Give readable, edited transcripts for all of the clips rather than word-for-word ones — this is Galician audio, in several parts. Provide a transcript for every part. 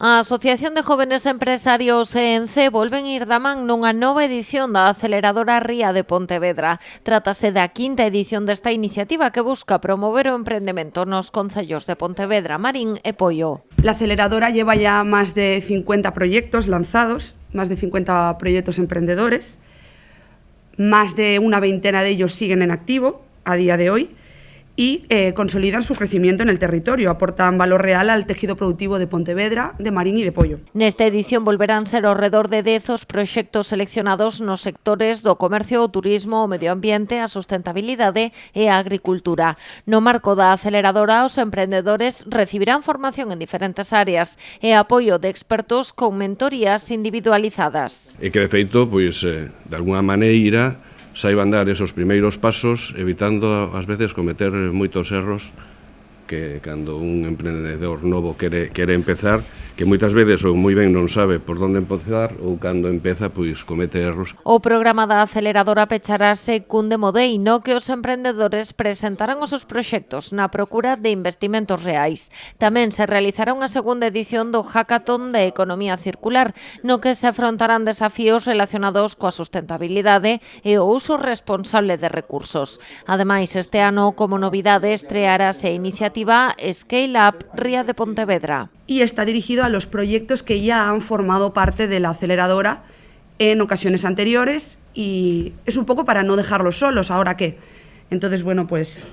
A Asociación de Jóvenes Empresarios ENCE volven ir da man nunha nova edición da aceleradora Ría de Pontevedra. Trátase da quinta edición desta iniciativa que busca promover o emprendemento nos concellos de Pontevedra, Marín e Poio. La aceleradora lleva ya más de 50 proyectos lanzados, más de 50 proyectos emprendedores, más de una veintena de ellos siguen en activo a día de hoy y consolidan su crecimiento en el territorio, aportan valor real al tejido productivo de Pontevedra, de Marín e de Poio. Nesta edición volverán ser ao redor de 10 os proxectos seleccionados nos sectores do comercio, o turismo, o medio ambiente, a sustentabilidade e a agricultura. No marco da aceleradora, os emprendedores recibirán formación en diferentes áreas e apoio de expertos con mentorías individualizadas. E que, de feito, pois, de alguna maneira, saiban dar esos primeiros pasos, evitando, ás veces, cometer moitos erros que cando un emprendedor novo quere empezar, que moitas veces ou moi ben non sabe por onde empezar ou cando empeza, pois comete erros. O programa da aceleradora pecharase cun demo day no que os emprendedores presentarán os seus proxectos na procura de investimentos reais. Tamén se realizará unha segunda edición do Hackathon de Economía Circular, no que se afrontarán desafíos relacionados coa sustentabilidade e o uso responsable de recursos. Ademais, este ano, como novidade, estrearase a iniciativa Scale Up Ría de Pontevedra. Y está dirigido a los proyectos que ya han formado parte de la aceleradora en ocasiones anteriores y es un poco para no dejarlos solos, ¿ahora qué? Entonces, bueno, pues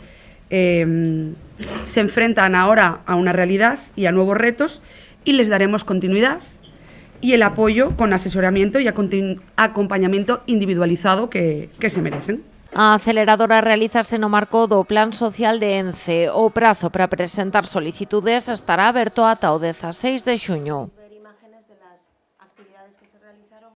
se enfrentan ahora a una realidad y a nuevos retos y les daremos continuidad y el apoyo con asesoramiento y acompañamiento individualizado que se merecen. A aceleradora realízase no marco do Plan Social de ENCE. O prazo para presentar solicitudes estará aberto ata o 16 de xuño.